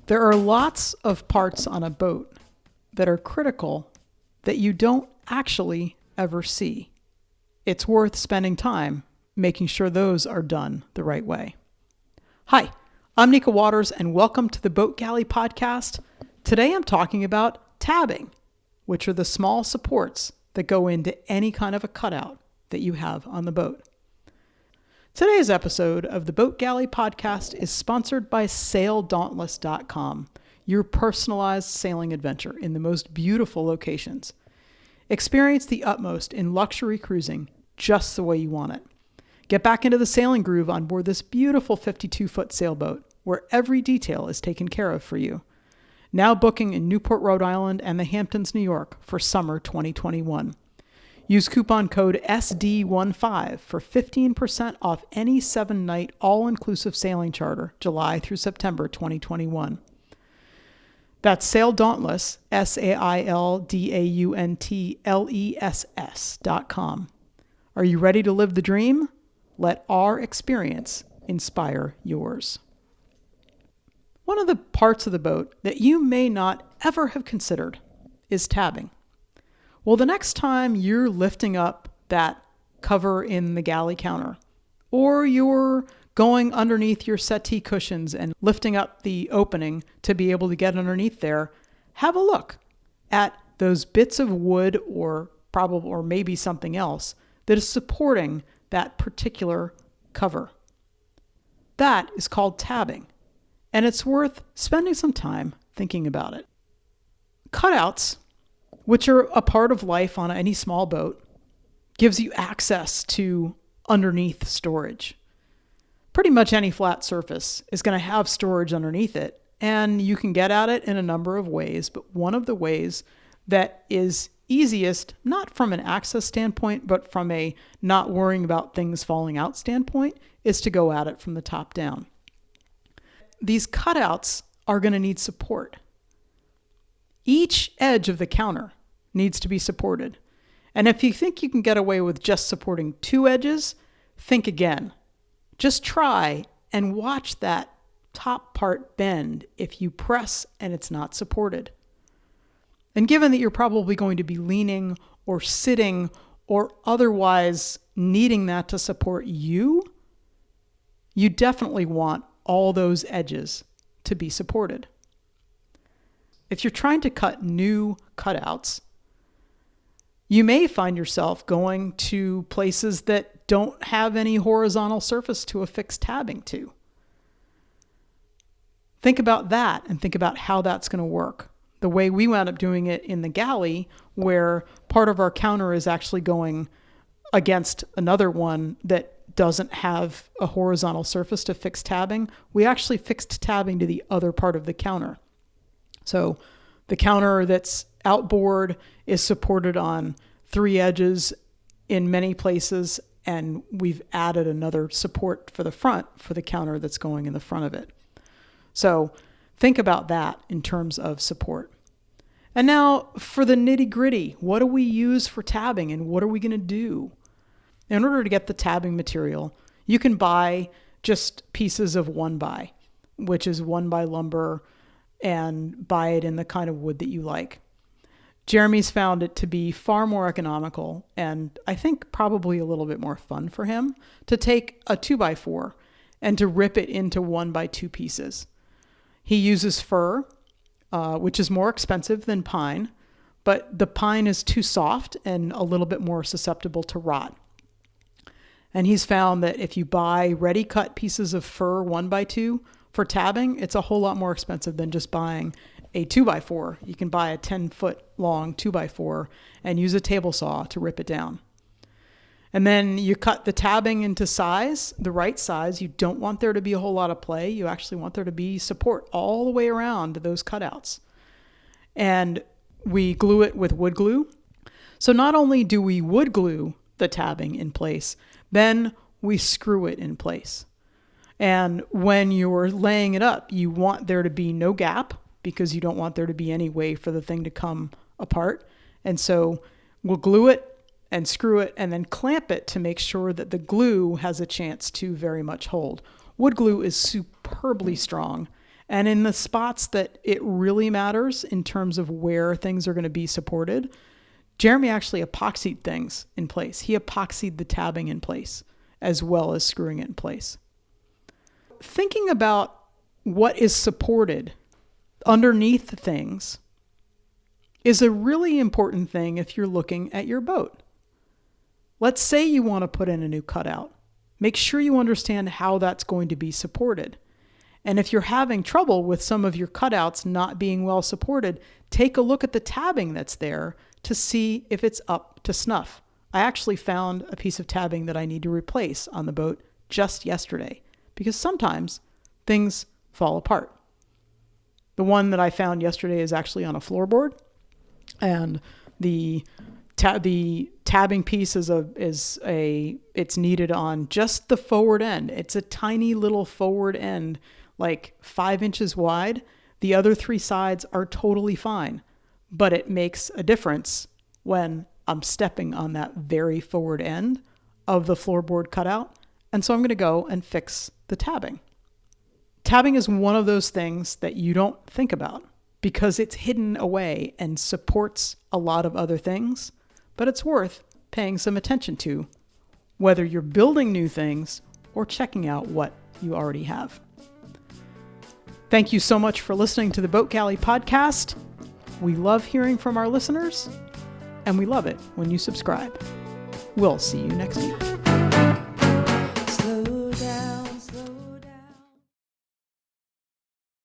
There are lots of parts on a boat that are critical that you don't actually ever see. It's worth spending time making sure those are done the right way. Hi, I'm Nika Waters, and welcome to the Boat Galley Podcast. Today I'm talking about tabbing, which are the small supports that go into any kind of a cutout that you have on the boat. Today's episode of the Boat Galley Podcast is sponsored by SailDauntless.com, your personalized sailing adventure in the most beautiful locations. Experience the utmost in luxury cruising just the way you want it. Get back into the sailing groove on board this beautiful 52-foot sailboat where every detail is taken care of for you. Now booking in Newport, Rhode Island and the Hamptons, New York for summer 2021. Use coupon code SD15 for 15% off any 7-night all-inclusive sailing charter, July through September 2021. That's Sail Dauntless, SailDauntless.com. Are you ready to live the dream? Let our experience inspire yours. One of the parts of the boat that you may not ever have considered is tabbing. Well, the next time you're lifting up that cover in the galley counter, or you're going underneath your settee cushions and lifting up the opening to be able to get underneath there, have a look at those bits of wood or maybe something else that is supporting that particular cover. That is called tabbing, and it's worth spending some time thinking about it. Cutouts, which are a part of life on any small boat, gives you access to underneath storage. Pretty much any flat surface is going to have storage underneath it, and you can get at it in a number of ways, but one of the ways that is easiest, not from an access standpoint, but from a not worrying about things falling out standpoint, is to go at it from the top down. These cutouts are going to need support. Each edge of the counter needs to be supported. And if you think you can get away with just supporting two edges, think again. Just try and watch that top part bend if you press and it's not supported. And given that you're probably going to be leaning or sitting or otherwise needing that to support you, you definitely want all those edges to be supported. If you're trying to cut new cutouts, you may find yourself going to places that don't have any horizontal surface to affix tabbing to. Think about that and think about how that's going to work. The way we wound up doing it in the galley, where part of our counter is actually going against another one that doesn't have a horizontal surface to fix tabbing, we actually fixed tabbing to the other part of the counter. So the counter that's outboard is supported on three edges in many places, and we've added another support for the front for the counter that's going in the front of it. So think about that in terms of support. And now for the nitty-gritty, what do we use for tabbing and what are we going to do? In order to get the tabbing material, you can buy just pieces of 1x, which is 1x lumber, and buy it in the kind of wood that you like. Jeremy's found it to be far more economical and I think probably a little bit more fun for him to take a 2x4 and to rip it into 1x2 pieces. He uses fir, which is more expensive than pine, but the pine is too soft and a little bit more susceptible to rot. And he's found that if you buy ready cut pieces of fir 1x2 for tabbing, it's a whole lot more expensive than just buying a 2x4. You can buy a 10-foot long 2x4 and use a table saw to rip it down. And then you cut the tabbing into size, the right size. You don't want there to be a whole lot of play. You actually want there to be support all the way around those cutouts. And we glue it with wood glue. So not only do we wood glue the tabbing in place, then we screw it in place. And when you're laying it up, you want there to be no gap because you don't want there to be any way for the thing to come apart. And so we'll glue it and screw it and then clamp it to make sure that the glue has a chance to very much hold. Wood glue is superbly strong And in the spots that it really matters in terms of where things are going to be supported, Jeremy actually epoxied things in place. He epoxied the tabbing in place as well as screwing it in place. Thinking about what is supported underneath things is a really important thing if you're looking at your boat. Let's say you want to put in a new cutout. Make sure you understand how that's going to be supported. And if you're having trouble with some of your cutouts not being well supported, take a look at the tabbing that's there to see if it's up to snuff. I actually found a piece of tabbing that I need to replace on the boat just yesterday because sometimes things fall apart. The one that I found yesterday is actually on a floorboard, and the tabbing piece it's needed on just the forward end. It's a tiny little forward end, like 5 inches wide. The other 3 sides are totally fine, but it makes a difference when I'm stepping on that very forward end of the floorboard cutout. And so I'm going to go and fix the tabbing. Tabbing is one of those things that you don't think about because it's hidden away and supports a lot of other things, but it's worth paying some attention to, whether you're building new things or checking out what you already have. Thank you so much for listening to the Boat Galley podcast. We love hearing from our listeners, and we love it when you subscribe. We'll see you next week.